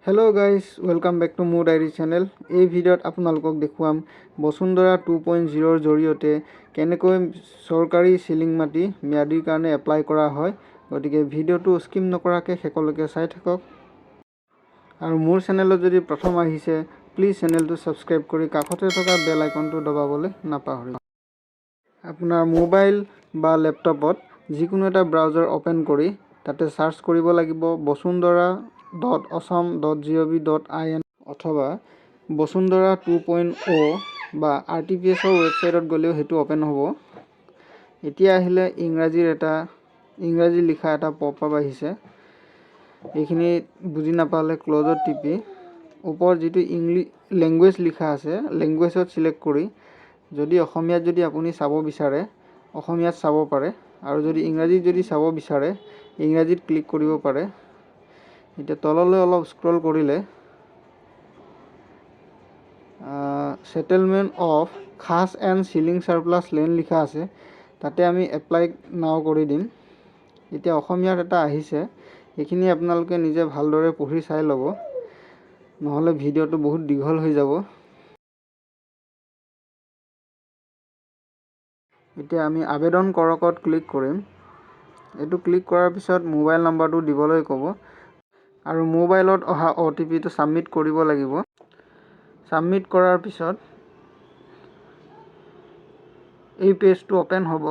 Hello guys, welcome back to Mood Diary channel. এই ভিডিওত আপোনালোকক দেখুৱাম বসুন্ধৰা 2.0 ৰ জৰিয়তে কেনেকৈ সৰকাৰি সিলিং মাটি ম্যাদিৰ কাৰণে এপ্লাই কৰা হয়। গতিকে ভিডিওটো স্কিপ নকৰাকে শেষলৈকে চাই থাকক। আৰু মোৰ চেনেলত যদি প্ৰথম আহিছে প্লিজ চেনেলটো সাবস্ক্ৰাইব কৰি কাষতে থকা বেল আইকনটো দবাবলৈ নাপাহৰিব। আপোনাৰ মোবাইল বা ল্যাপটপত যিকোনো এটা ব্ৰাউজাৰ ওপেন কৰি তাতে সাৰ্চ কৰিব লাগিব basundhara.assam.gov.in অথবা বসুন্ধৰা 2.0 বা RTPS ওয়েবসাইটত গলেও হেতু ওপেন হ'ব। এতিয়া আহিলে ইংৰাজী লিখা এটা পপআপ আহিছে। এইখিনি বুজি নাপালে ক্লোজত টিপি ওপৰত যেটো ইংলিশ ল্যাঙ্গুৱেজ লিখা আছে ল্যাঙ্গুৱেজত সিলেক্ট কৰি যদি অসমীয়াত যদি আপুনি চাব বিচাৰে অসমীয়াত চাব পাৰে আৰু যদি ইংৰাজীত যদি চাব বিচাৰে ইংৰাজীত ক্লিক কৰিব পাৰে। এটা তললৈ অলপ স্ক্ৰল কৰিলে সেটেলমেন্ট অফ খাস এন্ড সিলিং সাৰপ্লাস ল্যান্ড লিখা আছে তাতে আমি এপ্লাই নাও কৰি দিম। এতিয়া অসমীয়াত এটা আহিছে এইখিনি আপোনালোকে নিজে ভালদৰে পঢ়ি চাই ল'ব নহলে ভিডিওটো বহুত দীঘল হৈ যাব। এতিয়া আমি আবেদন কৰকত ক্লিক কৰিম। এটো ক্লিক কৰাৰ পিছত মোবাইল নাম্বাৰটো দিবলৈ ক'ব আৰু মোবাইলত অহা OTP টো সাবমিট কৰিব লাগিব। সাবমিট কৰাৰ পিছত এই পেজটো ওপেন হ'ব।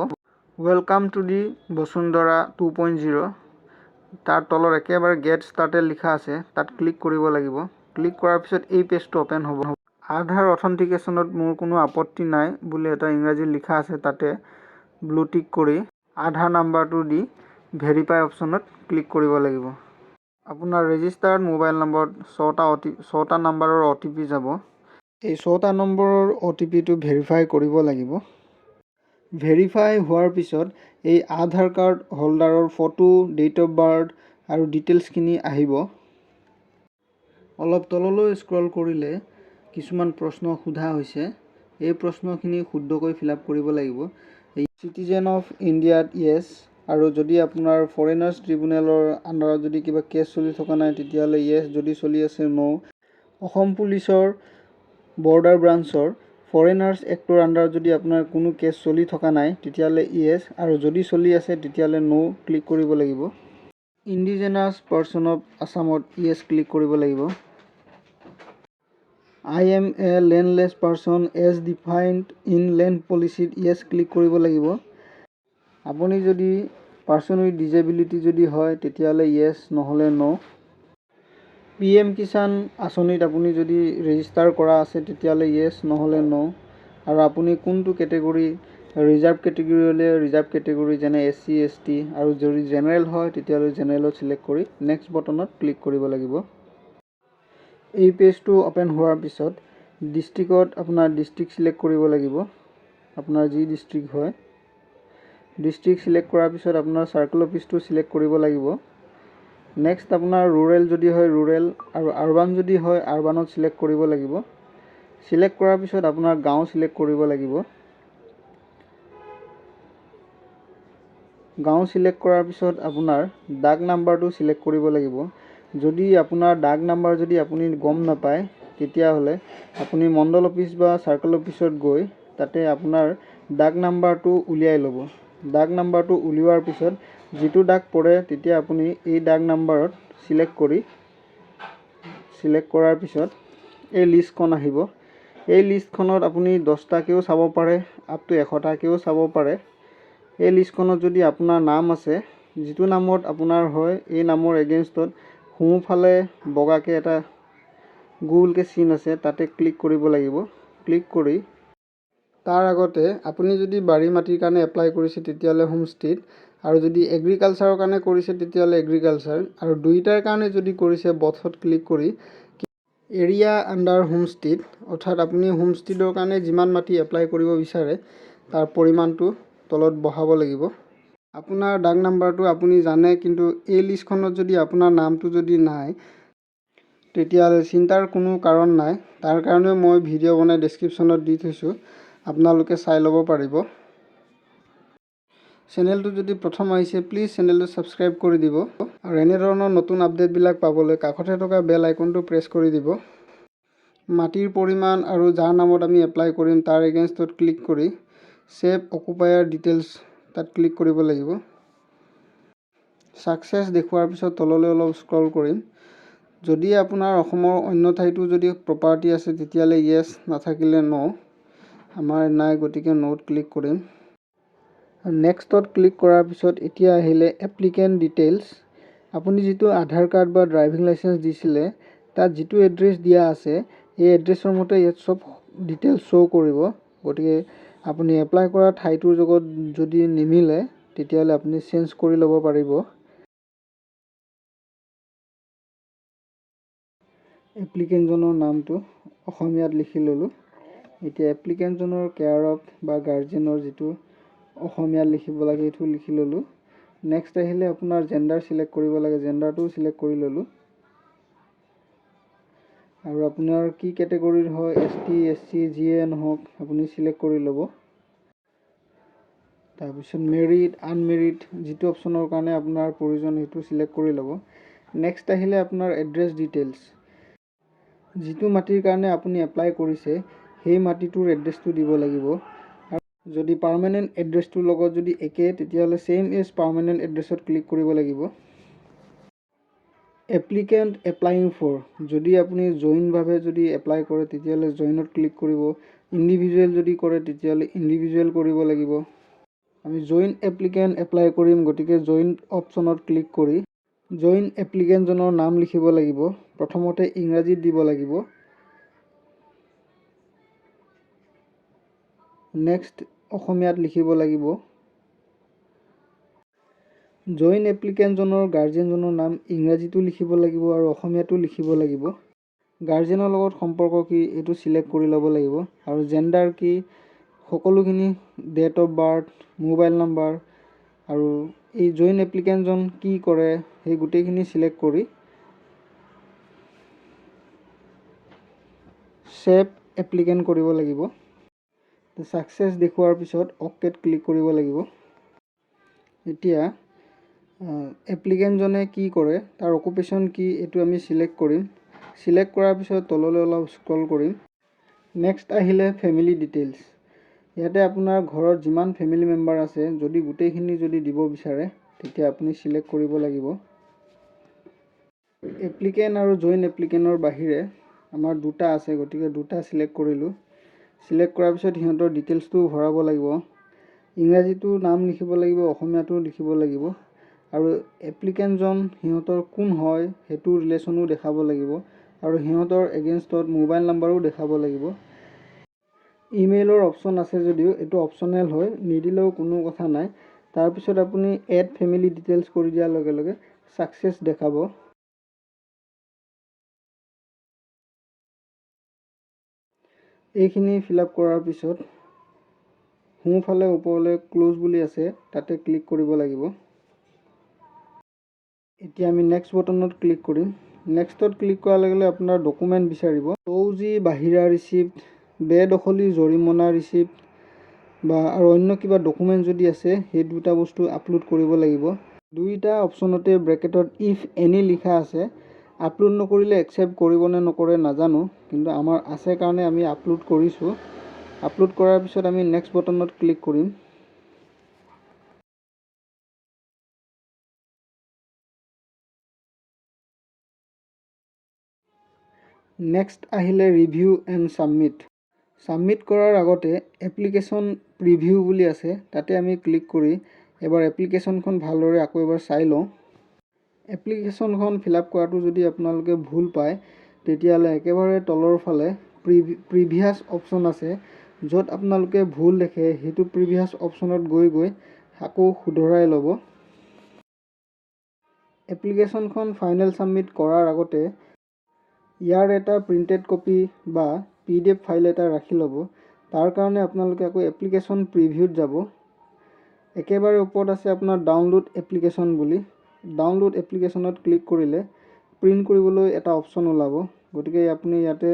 ওয়েলকাম টু দি বসুন্ধৰা 2.0 তাৰ তলৰ একেবাৰে গেট ষ্টাৰ্টেড লিখা আছে তাত ক্লিক কৰিব লাগিব। ক্লিক কৰাৰ পিছত এই পেজটো ওপেন হ'ব। আধাৰ অথেন্টিকেশনত মোৰ কোনো আপত্তি নাই বুলি এটা ইংৰাজী লিখা আছে তাতে ব্লু টিক কৰি আধাৰ নাম্বাৰটো দি ভেৰিফাই অপচনত ক্লিক কৰিব লাগিব। আপোনাৰ ৰেজিষ্টাৰ্ড মোবাইল নম্বৰত 6টা নাম্বাৰৰ OTP যাব। এই 6টা নম্বৰৰ OTP টো ভেৰিফাই কৰিব লাগিব। ভেৰিফাই হোৱাৰ পিছত এই আধাৰ কাৰ্ড হোল্ডাৰৰ ফটো, ডেট অফ বাৰ্থ আৰু ডিটেইলছখিনি আহিব। অলপ তললৈ স্ক্ৰল কৰিলে কিছুমান প্ৰশ্ন সোধা হৈছে। এই প্ৰশ্নখিনি শুদ্ধকৈ ফিলআপ কৰিব লাগিব। এই সিটিজেন অফ ইণ্ডিয়াত ইয়েস আৰু যদি আপোনাৰ ফৰেনাৰ্ছ ট্ৰিব্যুনেলৰ আন্ডাৰত যদি কিবা কেছ চলি থকা নাই তেতিয়ালে ইয়েস, যদি চলি আছে নো। অসম পুলিচৰ বৰ্ডাৰ ব্ৰাঞ্চৰ ফৰেনাৰ্ছ এক্টৰ আন্ডাৰত যদি আপোনাৰ কোনো কেছ চলি থকা নাই তেতিয়ালে ইয়েস আৰু যদি চলি আছে তেতিয়ালে নো ক্লিক কৰিব লাগিব। ইন্ডিজেনাছ পাৰ্সন অফ আসামত ইয়েস ক্লিক কৰিব লাগিব। I am a landless person as defined in land policy yes click কৰিব লাগিব। আপুনি যদি পাৰ্সন উইথ ডিসেবিলিটি যদি হয় তেতিয়ালে yes নহলে no। PM কিষাণ আঁচনিত আপুনি যদি ৰেজিষ্টাৰ কৰা আছে তেতিয়ালে yes নহলে no আৰু আপুনি কোনটো কেটেগৰী ৰিজাৰ্ভ কেটেগৰীলে ৰিজাৰ্ভ কেটেগৰী যেনে SC ST আৰু যদি জেনাৰেল হয় তেতিয়ালে জেনাৰেলত সিলেক্ট কৰি নেক্সট বটনত ক্লিক কৰিব লাগিব। এই পেজটো ওপেন হোৱাৰ পিছত ডিস্ট্ৰিক্টত আপোনাৰ ডিস্ট্ৰিক্ট সিলেক্ট কৰিব লাগিব। আপোনাৰ যি ডিস্ট্ৰিক্ট হয় ডিস্ট্ৰিক্ট সিলেক্ট কৰাৰ পিছত আপোনাৰ সাৰ্কেল অফিসটো সিলেক্ট কৰিব লাগিব। নেক্সট আপোনাৰ ৰুৰেল যদি হয় ৰুৰেল আৰু আৰবান যদি হয় আৰবানত সিলেক্ট কৰিব লাগিব। সিলেক্ট কৰাৰ পিছত আপোনাৰ গাঁও সিলেক্ট কৰিব লাগিব। গাঁও সিলেক্ট কৰাৰ পিছত আপোনাৰ ডাক নাম্বাৰটো সিলেক্ট কৰিব লাগিব। যদি আপোনাৰ ডাক নাম্বাৰ যদি আপুনি গম নাপায় তেতিয়া হলে আপুনি মণ্ডল অফিস বা সাৰ্কেল অফিসত গৈ তাতে আপোনাৰ ডাক নাম্বাৰটো উলিয়াই ল'ব। ডাক নাম্বাৰটো উলিওৱাৰ পিছত যেটো ডাক পৰে তেতিয়া আপুনি এই ডাক নাম্বাৰত সিলেক্ট কৰাৰ পিছত এই লিষ্টখন আহিব। এই লিষ্টখনত আপুনি 10টাকেও চাব পাৰে আপ টু 100টাকেও চাব পাৰে। এই লিষ্টখনত যদি আপোনাৰ নাম আছে যেটো নামত আপোনাৰ হয় এই নামৰ এগেইনষ্টত সোঁফালে বগাকে এটা গোলকে চিন আছে তাতে ক্লিক কৰিব লাগিব। ক্লিক কৰি তাৰ আগতে আপুনি যদি বাৰী মাটিৰ কাৰণে এপ্লাই কৰিছে তেতিয়ালে হোমষ্টেড আৰু যদি এগ্ৰিকালচাৰৰ কাৰণে কৰিছে তেতিয়ালে এগ্ৰিকালচাৰ আৰু দুইটাৰ কাৰণে যদি কৰিছে বথত ক্লিক কৰি এৰিয়া আন্ডাৰ হোমষ্টেড অৰ্থাৎ আপুনি হোমষ্টেডৰ কাৰণে যিমান মাটি এপ্লাই কৰিব বিচাৰে তাৰ পৰিমাণটো তলত বহাব লাগিব। আপোনাৰ ডাক নাম্বাৰটো আপুনি জানে কিন্তু এই লিষ্টখনত যদি আপোনাৰ নামটো যদি নাই তেতিয়ালে চিন্তাৰ কোনো কাৰণ নাই। তাৰ কাৰণে মই ভিডিও বনাই ডেসক্ৰিপচনত দি থৈছো আপোনালোকে চাই ল'ব পাৰিব। চেনেলটো যদি প্ৰথম আহিছে প্লিজ চেনেলটো ছাবস্ক্ৰাইব কৰি দিব আৰু এনে ধৰণৰ নতুন আপডেটবিলাক পাবলৈ কাষতে থকা বেল আইকনটো প্ৰেছ কৰি দিব। মাটিৰ পৰিমাণ আৰু যাৰ নামত আমি এপ্লাই কৰিম তাৰ এগেইনষ্টত ক্লিক কৰি ছেভ অকুপায়াৰ ডিটেইলছ তাত ক্লিক কৰিব লাগিব। ছাকচেছ দেখুৱাৰ পিছত তললৈ অলপ স্ক্ৰল কৰিম। যদি আপোনাৰ অসমৰ অন্য ঠাইতো যদি প্ৰপাৰ্টি আছে তেতিয়াহ'লে য়েছ, নাথাকিলে ন'। আমাৰ নাই, গতিকে ন'ত ক্লিক কৰিম। নেক্সটত ক্লিক কৰাৰ পিছত এতিয়া আহিলে এপ্লিকেণ্ট ডিটেইলছ। আপুনি যিটো আধাৰ কাৰ্ড বা ড্ৰাইভিং লাইচেঞ্চ দিছিলে তাত যিটো এড্ৰেছ দিয়া আছে এই এড্ৰেছৰ মতে ইয়াত চব ডিটেইলছ শ্ব' কৰিব। গতিকে আপুনি এপ্লাই কৰা ঠাইটোৰ লগত যদি নিমিলে তেতিয়াহ'লে আপুনি চেঞ্জ কৰি ল'ব পাৰিব। এপ্লিকেণ্টজনৰ নামটো অসমীয়াত লিখি ল'লোঁ। এতিয়া এপ্লিকেণ্টজনৰ কেয়াৰ অফ বা গাৰ্জেনৰ যিটো অসমীয়াত লিখিব লাগে সেইটো লিখি ল'লোঁ। নেক্সট আহিলে আপোনাৰ জেণ্ডাৰ চিলেক্ট কৰিব লাগে, জেণ্ডাৰটোও চিলেক্ট কৰি ল'লোঁ। আৰু আপোনাৰ কি কেটেগৰীৰ হয়, ST, SC যিয়ে নহওক আপুনি চিলেক্ট কৰি ল'ব। তাৰপিছত মেৰিড, আনমেৰিড যিটো অপশ্যনৰ কাৰণে আপোনাৰ প্ৰয়োজন সেইটো চিলেক্ট কৰি ল'ব। নেক্সট আহিলে আপোনাৰ এড্ৰেছ ডিটেইলছ। যিটো মাটিৰ কাৰণে আপুনি এপ্লাই কৰিছে সেই মাটিটোৰ এড্ৰেছটো দিব লাগিব। আৰু যদি পাৰ্মানেণ্ট এড্ৰেছটোৰ লগত যদি একে তেতিয়াহ'লে ছেইম এজ পাৰ্মানেণ্ট এড্ৰেছত ক্লিক কৰিব লাগিব। এপ্লিকেণ্ট এপ্লাইং ফৰ, যদি আপুনি জইনভাৱে যদি এপ্লাই কৰে তেতিয়াহ'লে জইনত ক্লিক কৰিব। ইণ্ডিভিজুৱেল যদি কৰে তেতিয়াহ'লে ইণ্ডিভিজুৱেল কৰিব লাগিব। আমি জইন এপ্লিকেণ্ট এপ্লাই কৰিম, গতিকে জইন অপশ্যনত ক্লিক কৰি জইন এপ্লিকেণ্টজনৰ নাম লিখিব লাগিব। প্ৰথমতে ইংৰাজীত দিব লাগিব। নেক্সট অসমীয়াত লিখিব লাগিব। জইন এপ্লিকেণ্টজনৰ গাৰ্জেনজনৰ নাম ইংৰাজীতো লিখিব লাগিব আৰু অসমীয়াতো লিখিব লাগিব। গাৰ্জেনৰ লগত সম্পৰ্ক কি এইটো চিলেক্ট কৰি ল'ব লাগিব আৰু জেণ্ডাৰ কি সকলোখিনি, date of birth, mobile number আৰু এই জইন এপ্লিকেণ্টজন কি কৰে সেই গোটেইখিনি চিলেক্ট কৰি ছেভ এপ্লিকেণ্ট কৰিব লাগিব। ছাকচেছ দেখুৱাৰ পিছত অকেত ক্লিক কৰিব লাগিব। এতিয়া এপ্লিকেণ্টজনে কি কৰে তাৰ অকুপেশ্যন কি এইটো আমি চিলেক্ট কৰিম। চিলেক্ট কৰাৰ পিছত তললৈ অলপ স্ক্ৰল কৰিম। নেক্সট আহিলে ফেমিলি ডিটেইলছ। ইয়াতে আপোনাৰ ঘৰত যিমান ফেমিলি মেম্বাৰ আছে যদি গোটেইখিনি যদি দিব বিচাৰে তেতিয়া আপুনি চিলেক্ট কৰিব লাগিব। এপ্লিকেণ্ট আৰু জইন এপ্লিকেণ্টৰ বাহিৰে আমাৰ দুটা আছে, গতিকে দুটা চিলেক্ট কৰিলোঁ। চিলেক্ট কৰাৰ পিছত সিহঁতৰ ডিটেইলছটো ভৰাব লাগিব। ইংৰাজীটো নাম লিখিব লাগিব, অসমীয়াটো লিখিব লাগিব আৰু এপ্লিকেণ্টজন সিহঁতৰ কোন হয় সেইটো ৰিলেশ্যনো দেখাব লাগিব আৰু সিহঁতৰ এগেইনষ্টত মোবাইল নাম্বাৰো দেখাব লাগিব। ইমেইলৰ অপশ্যন আছে যদিও এইটো অপশ্যনেল হয়, নিদিলেও কোনো কথা নাই। তাৰপিছত আপুনি এড ফেমিলি ডিটেইলছ কৰি দিয়াৰ লগে লগে ছাকচেছ দেখাব। এইখিনি ফিল আপ কৰাৰ পিছত সোঁফালে ওপৰলৈ ক্ল'জ বুলি আছে তাতে ক্লিক কৰিব লাগিব। এতিয়া আমি নেক্সট বটনত ক্লিক কৰিম। নেক্সটত ক্লিক কৰাৰ লগে লগে আপোনাৰ ডকুমেণ্ট বিচাৰিব। ফৌজী বাহিৰা ৰিচিপ্ট, বেদখলী জৰিমনা ৰিচিপ্ট বা আৰু অন্য কিবা ডকুমেণ্ট যদি আছে সেই দুটা বস্তু আপলোড কৰিব লাগিব। দুইটা অপশ্যনতে ব্ৰেকেটত ইফ এনি লিখা আছে। আপলোড নকৰিলে একচেপ্ট কৰিব নে নকৰে নাজানো, কিন্তু আমাৰ আছে কাৰণে আমি আপলোড কৰিছোঁ। আপলোড কৰাৰ পিছত আমি নেক্সট বটনত ক্লিক কৰিম। নেক্সট আহিলে ৰিভিউ এণ্ড ছাবমিট। ছাবমিট কৰাৰ আগতে এপ্লিকেশ্যন প্ৰিভিউ বুলি আছে তাতে আমি ক্লিক কৰি এবাৰ এপ্লিকেশ্যনখন ভালদৰে আকৌ এবাৰ চাই লওঁ। এপ্লিকেশ্যনখন ফিল আপ কৰাটো যদি আপোনালোকে ভুল পায় তেতিয়াহ'লে একেবাৰে তলৰ ফালে প্ৰিভিয়াছ অপশ্যন আছে, য'ত আপোনালোকে ভুল দেখে সেইটো প্ৰিভিয়াছ অপশ্যনত গৈ আকৌ শুধৰাই ল'ব। এপ্লিকেশ্যনখন ফাইনেল ছাবমিট কৰাৰ আগতে ইয়াৰ এটা প্ৰিণ্টেড কপি বা PDF ফাইল এটা ৰাখি ল'ব। তাৰ কাৰণে আপোনালোকে আকৌ এপ্লিকেশ্যন প্ৰিভিউত যাব। একেবাৰে ওপৰত আছে আপোনাৰ ডাউনলোড এপ্লিকেশ্যন বুলি। ডাউনলোড এপ্লিকেশ্যনত ক্লিক কৰিলে প্ৰিণ্ট কৰিবলৈ এটা অপশ্যন ওলাব, গতিকে আপুনি ইয়াতে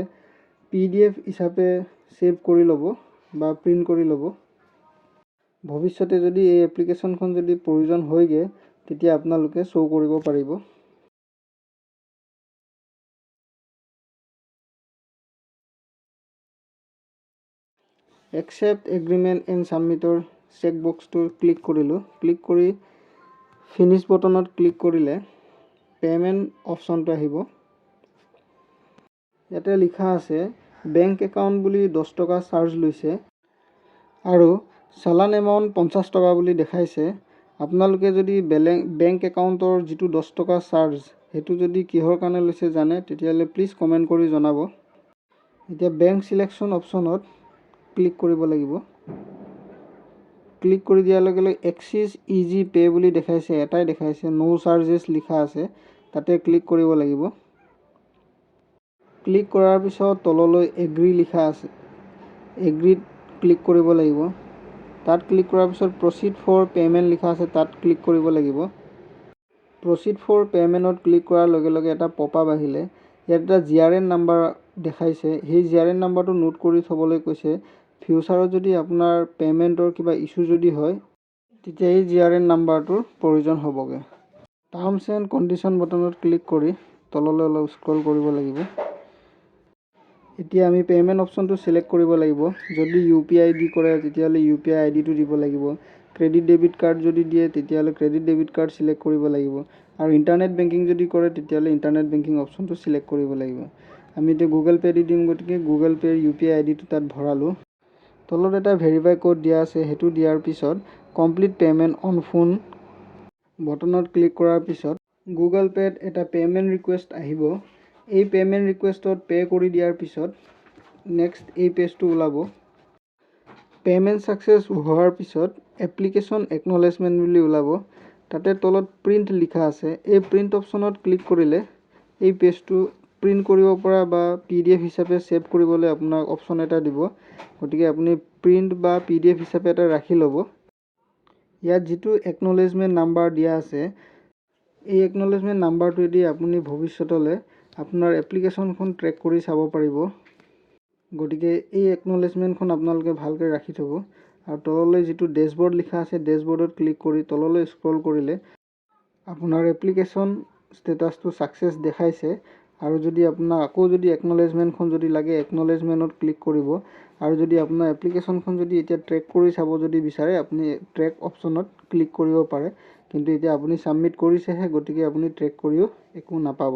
PDF হিচাপে ছেভ কৰি ল'ব বা প্ৰিণ্ট কৰি ল'ব। ভৱিষ্যতে যদি এই এপ্লিকেশ্যনখন যদি প্ৰয়োজন হয়গে তেতিয়া আপোনালোকে শ্ব' কৰিব পাৰিব। একচেপ্ট এগ্ৰিমেণ্ট এণ্ড ছাবমিটৰ চেক বক্সটো ক্লিক কৰিলোঁ। ক্লিক কৰি ফিনিছ বটনত ক্লিক কৰিলে পে'মেণ্ট অপশ্যনটো আহিব। ইয়াতে লিখা আছে বেংক একাউণ্ট বুলি 10 টকা চাৰ্জ লৈছে আৰু চালান এমাউণ্ট 50 টকা বুলি দেখাইছে। আপোনালোকে যদি বেংক একাউণ্টৰ যিটো 10 টকা চাৰ্জ সেইটো যদি কিহৰ কাৰণে লৈছে জানে তেতিয়াহ'লে প্লিজ কমেণ্ট কৰি জনাব। এতিয়া বেংক চিলেকশ্যন অপশ্যনত ক্লিক কৰিব লাগিব। ক্লিক কৰি দিয়াৰ লগে লগে এক্সিছ ইজি পে' বুলি দেখাইছে, এটাই দেখাইছে, ন' চাৰ্জেছ লিখা আছে, তাতে ক্লিক কৰিব লাগিব। ক্লিক কৰাৰ পিছত তললৈ এগ্ৰি লিখা আছে, এগ্ৰিত ক্লিক কৰিব লাগিব। তাত ক্লিক কৰাৰ পিছত প্ৰচিড ফৰ পে'মেণ্ট লিখা আছে, তাত ক্লিক কৰিব লাগিব। প্ৰচিড ফৰ পে'মেণ্টত ক্লিক কৰাৰ লগে লগে এটা পপআপ আহিলে। ইয়াত এটা GRN নাম্বাৰ দেখাইছে, সেই GRN নাম্বাৰটো নোট কৰি থ'বলৈ কৈছে। ফিউচাৰত যদি আপোনাৰ পে'মেণ্টৰ কিবা ইছ্যু যদি হয় তেতিয়া এই GRN নাম্বাৰটোৰ প্ৰয়োজন হ'বগৈ। টাৰ্মছ এণ্ড কণ্ডিশ্যন বটনত ক্লিক কৰি তললৈ অলপ স্ক্ৰল কৰিব লাগিব। এতিয়া আমি পে'মেণ্ট অপশ্যনটো চিলেক্ট কৰিব লাগিব। যদি UPI দি কৰে তেতিয়াহ'লে UPI আইডিটো দিব লাগিব। ক্ৰেডিট ডেবিট কাৰ্ড যদি দিয়ে তেতিয়াহ'লে ক্ৰেডিট ডেবিট কাৰ্ড চিলেক্ট কৰিব লাগিব। আৰু ইণ্টাৰনেট বেংকিং যদি কৰে তেতিয়াহ'লে ইণ্টাৰনেট বেংকিং অপশ্যনটো চিলেক্ট কৰিব লাগিব। আমি এতিয়া গুগল পে' দি দিম, গতিকে গুগল পে'ৰ UPI আইডিটো তাত ভৰালোঁ। তলত এটা ভেৰিফাই কোড দিয়া আছে, সেইটো দিয়াৰ পিছত কমপ্লিট পে'মেণ্ট অন ফোন বটনত ক্লিক কৰাৰ পিছত গুগল পে'ত এটা পে'মেণ্ট ৰিকুৱেষ্ট আহিব। এই পে'মেণ্ট ৰিকুৱেষ্টত পে' কৰি দিয়াৰ পিছত নেক্সট এই পেজটো ওলাব। পে'মেণ্ট ছাকচেছ হোৱাৰ পিছত এপ্লিকেশ্যন একনলেজমেণ্ট বুলি ওলাব। তাতে তলত প্ৰিণ্ট লিখা আছে, এই প্ৰিণ্ট অপশ্যনত ক্লিক কৰিলে এই পেজটো প্ৰিণ্ট কৰিব পৰা বা PDF হিচাপে ছেভ কৰিবলৈ আপোনাক অপশ্যন এটা দিব। গতিকে আপুনি প্ৰিণ্ট বা PDF হিচাপে এটা ৰাখি ল'ব। ইয়াত যিটো একনলেজমেণ্ট নাম্বাৰ দিয়া আছে, এই একনলেজমেণ্ট নাম্বাৰটোৱেদি আপুনি ভৱিষ্যতলৈ আপোনাৰ এপ্লিকেশ্যনখন ট্ৰেক কৰি চাব পাৰিব। গতিকে এই একনলেজমেণ্টখন আপোনালোকে ভালকৈ ৰাখি থ'ব। আৰু তললৈ যিটো ডেছবৰ্ড লিখা আছে, ডেছবৰ্ডত ক্লিক কৰি তললৈ স্ক্ৰল কৰিলে আপোনাৰ এপ্লিকেশ্যন ষ্টেটাছটো ছাকচেছ দেখাইছে। আৰু যদি আপোনাক আকৌ যদি একনলেজমেণ্টখন যদি লাগে একনলেজমেণ্টত ক্লিক কৰিব। আৰু যদি আপোনাৰ এপ্লিকেশ্যনখন যদি এতিয়া ট্ৰেক কৰি চাব যদি বিচাৰে আপুনি ট্ৰেক অপশ্যনত ক্লিক কৰিব পাৰে। কিন্তু এতিয়া আপুনি ছাবমিট কৰিছেহে, গতিকে আপুনি ট্ৰেক কৰিও একো নাপাব।